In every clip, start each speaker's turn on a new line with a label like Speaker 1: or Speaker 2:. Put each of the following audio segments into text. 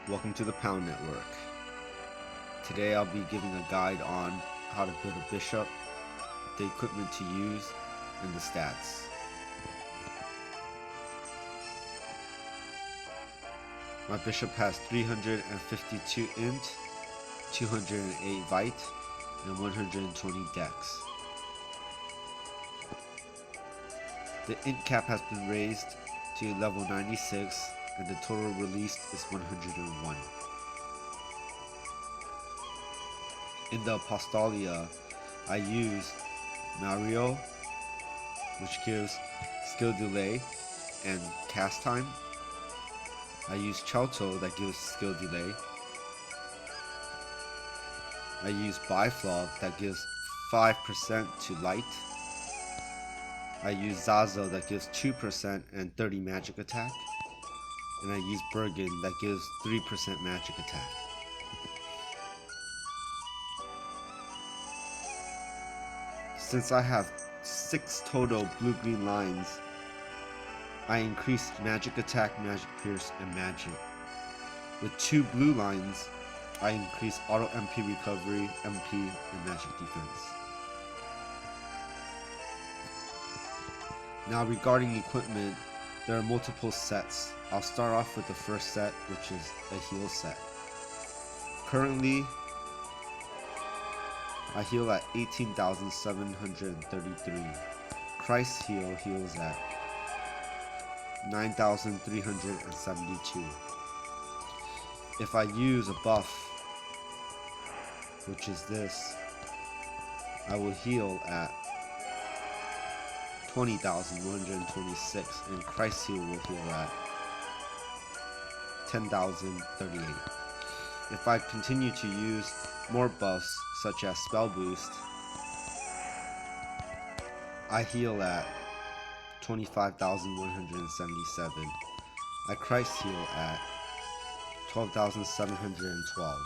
Speaker 1: Welcome to the Pound Network. Today I'll be giving a guide on how to build a bishop, the equipment to use, and the stats. My bishop has 352 int, 208 vite, and 120 dex. The int cap has been raised to level 96 and the total released is 101. In the Apostolia, I use Mario, which gives skill delay and cast time. I use Chauto, that gives skill delay. I use Biflaw, that gives 5% to light. I use Zazo, that gives 2% and 30 magic attack. And I use Bergen, that gives 3% magic attack. Since I have 6 total blue-green lines, I increase magic attack, magic pierce, and magic. With 2 blue lines, I increase auto MP recovery, MP, and magic defense. Now regarding equipment, there are multiple sets. I'll start off with the first set, which is a heal set. Currently, I heal at 18,733. Christ heal heals at 9,372. If I use a buff, which is this, I will heal at 20,126, and Christ heal will heal at 10,038. If I continue to use more buffs, such as spell boost, I heal at 25,177. I Christ heal at 12,712.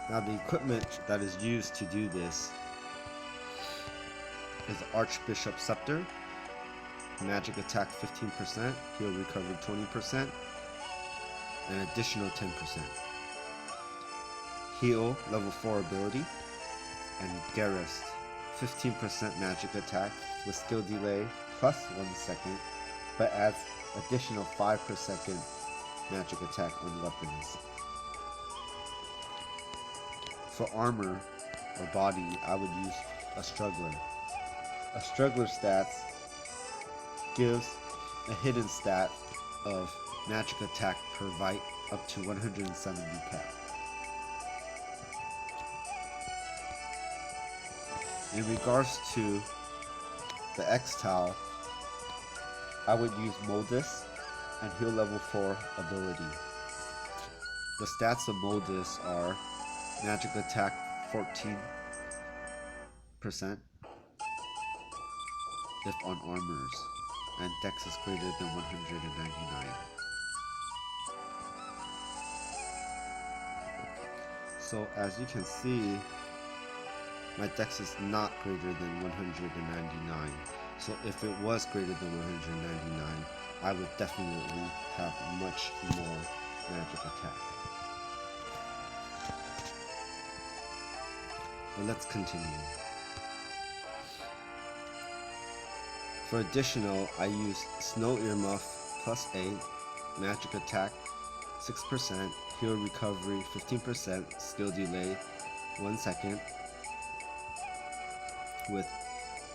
Speaker 1: Now the equipment that is used to do this is Archbishop Scepter, magic attack 15%, heal recovery 20%, and additional 10%. Heal level 4 ability, and Garrist 15% magic attack with skill delay plus 1 second, but adds additional 5 per second magic attack on weapons. For armor or body, I would use a Struggler. A Struggler stats gives a hidden stat of magic attack per vite up to 170 cap. In regards to the X-Tau, I would use Moldus and heal level 4 ability. The stats of Moldus are magic attack 14% if on armors, and dex is greater than 199. So as you can see, my dex is not greater than 199. So if it was greater than 199, I would definitely have much more magic attack. But let's continue. For additional, I use Snow Earmuff plus 8, magic attack 6%, heal recovery 15%, skill delay 1 second, with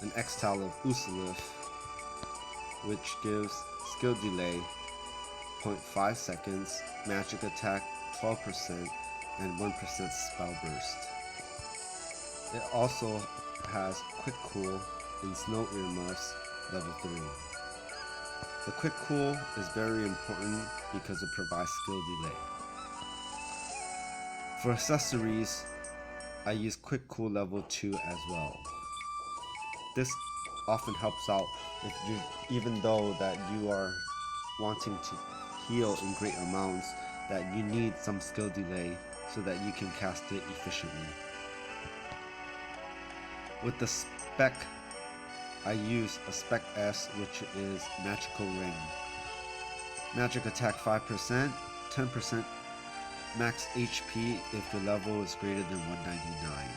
Speaker 1: an X-Tau of Usulith, which gives skill delay 0.5 seconds, magic attack 12%, and 1% spell burst. It also has quick cool in Snow Earmuffs level 3. The quick cool is very important because it provides skill delay. For accessories, I use quick cool level 2 as well. This often helps out if you, even though that you are wanting to heal in great amounts, that you need some skill delay so that you can cast it efficiently. With the spec, I use a spec S, which is magical ring. Magic attack 5%, 10% max HP if the level is greater than 199.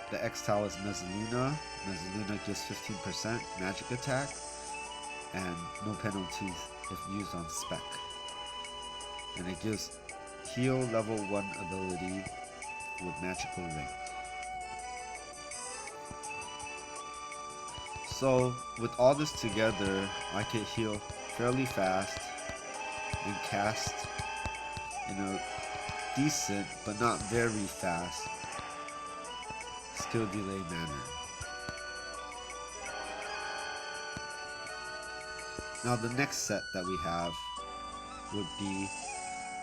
Speaker 1: The X Tile is Mezzaluna. Mezzaluna gives 15% magic attack and no penalties if used on spec. And it gives heal level 1 ability with magical ring. So with all this together, I can heal fairly fast and cast in a decent but not very fast skill delay manner. Now the next set that we have would be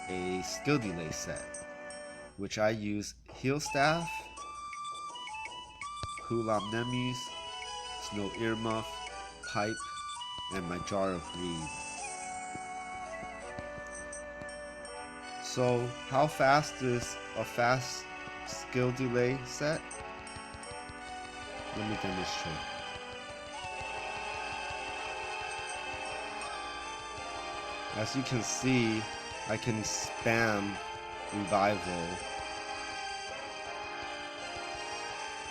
Speaker 1: a skill delay set, which I use Heal Staff, Hulam Nemes, Snow Earmuff, Pipe, and my Jar of Greed. So how fast is a fast skill delay set? Let me demonstrate. As you can see, I can spam Revival,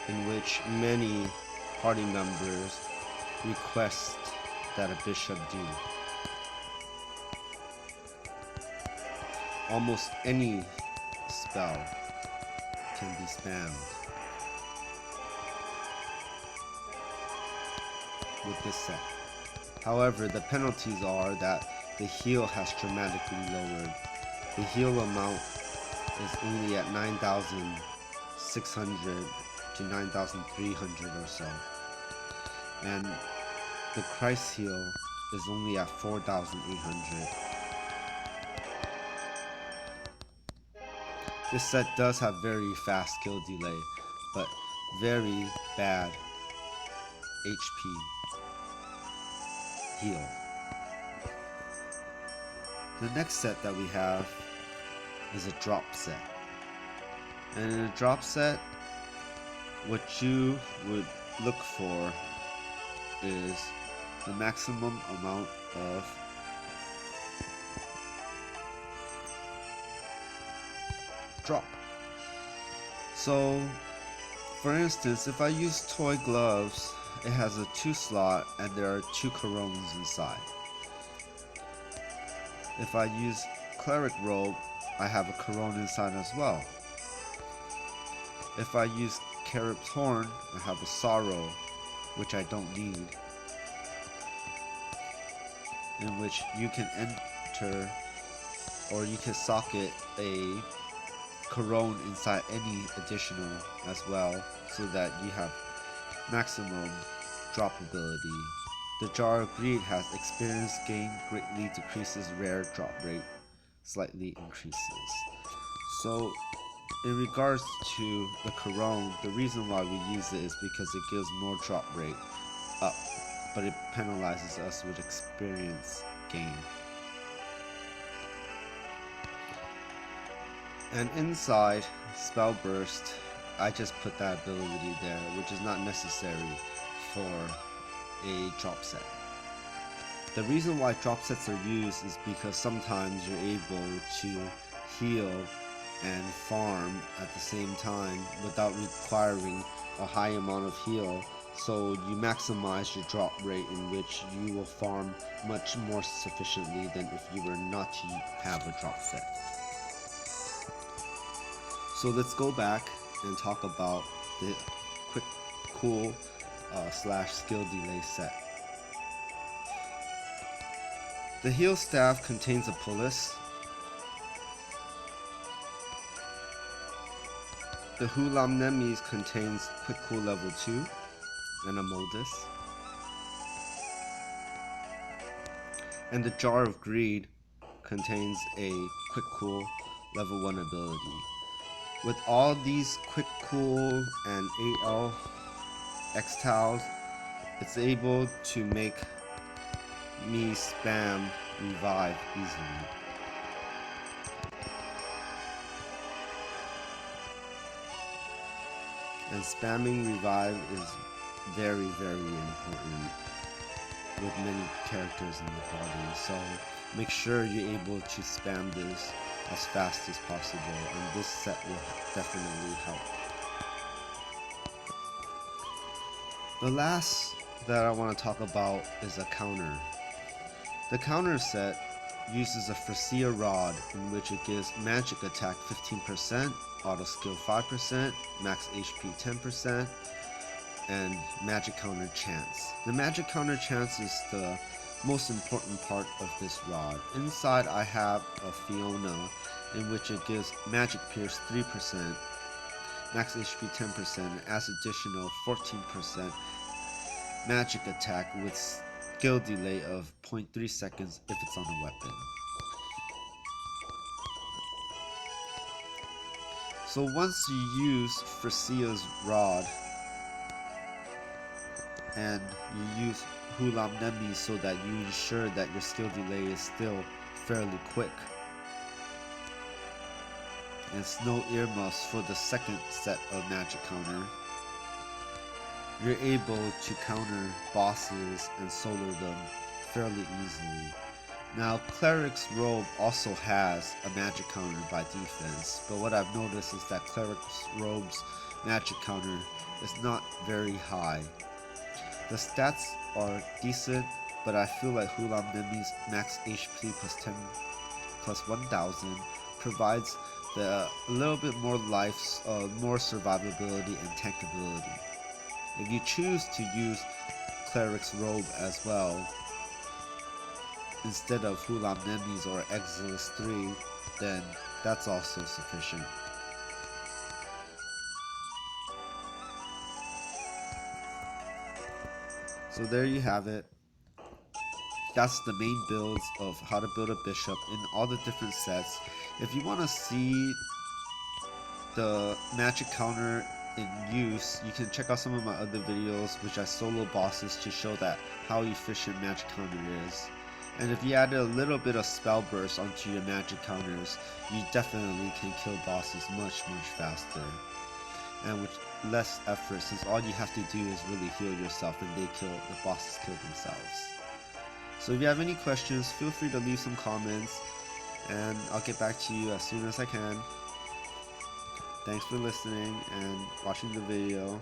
Speaker 1: in which many party members request that a bishop do. Almost any spell can be spammed with this set. However, the penalties are that the heal has dramatically lowered. The heal amount is only at 9,600 to 9,300 or so. And the Christ heal is only at 4,800. This set does have very fast skill delay, but very bad HP heal. The next set that we have is a drop set. And in a drop set, what you would look for is the maximum amount of drop. So, for instance, if I use toy gloves, it has a 2 slot and there are 2 corones inside. If I use cleric robe, I have a corone inside as well. If I use Carib's horn, I have a sorrow, which I don't need, in which you can enter or you can socket a corone inside any additional as well, so that you have maximum drop ability. The Jar of Greed has experience gain greatly decreases, rare drop rate slightly increases. So in regards to the corone, the reason why we use it is because it gives more drop rate up, but it penalizes us with experience gain. And inside Spell Burst, I just put that ability there, which is not necessary for a drop set. The reason why drop sets are used is because sometimes you're able to heal and farm at the same time without requiring a high amount of heal, so you maximize your drop rate, in which you will farm much more sufficiently than if you were not to have a drop set. So let's go back and talk about the quick cool slash skill delay set. The heal staff contains a Pulis. The Hulam Nemes contains quick cool level 2 and a Modus. And the Jar of Greed contains a quick cool level 1 ability. With all these quick cool and AL X tiles, it's able to make me spam revive easily. And spamming revive is very, very important with many characters in the party. So make sure you're able to spam this as fast as possible, and this set will definitely help. The last that I want to talk about is a counter. The counter set uses a Fresia rod, in which it gives magic attack 15%, auto skill 5%, max HP 10%, and magic counter chance. The magic counter chance is the most important part of this rod. Inside I have a Fiona, in which it gives magic pierce 3%, max HP 10%, and adds additional 14% magic attack with skill delay of 0.3 seconds if it's on a weapon. So once you use Fresia's rod and you use Hulam Nemi so that you ensure that your skill delay is still fairly quick, and Snow Earmuffs for the second set of magic counter, you're able to counter bosses and solo them fairly easily. Now, Cleric's Robe also has a magic counter by defense, but what I've noticed is that Cleric's Robe's magic counter is not very high. The stats are decent, but I feel like Hulam Nemi's max HP plus 10 plus 1000 provides a little bit more life, more survivability and tankability. If you choose to use Cleric's Robe as well, instead of Hulam Nemi's or Exilus 3, then that's also sufficient. So there you have it. That's the main builds of how to build a bishop in all the different sets. If you want to see the magic counter in use, you can check out some of my other videos which I solo bosses to show that how efficient magic counter is. And if you add a little bit of spell burst onto your magic counters, you definitely can kill bosses much faster and with less effort, since all you have to do is really heal yourself and the bosses kill themselves. So if you have any questions, feel free to leave some comments and I'll get back to you as soon as I can. Thanks for listening and watching the video.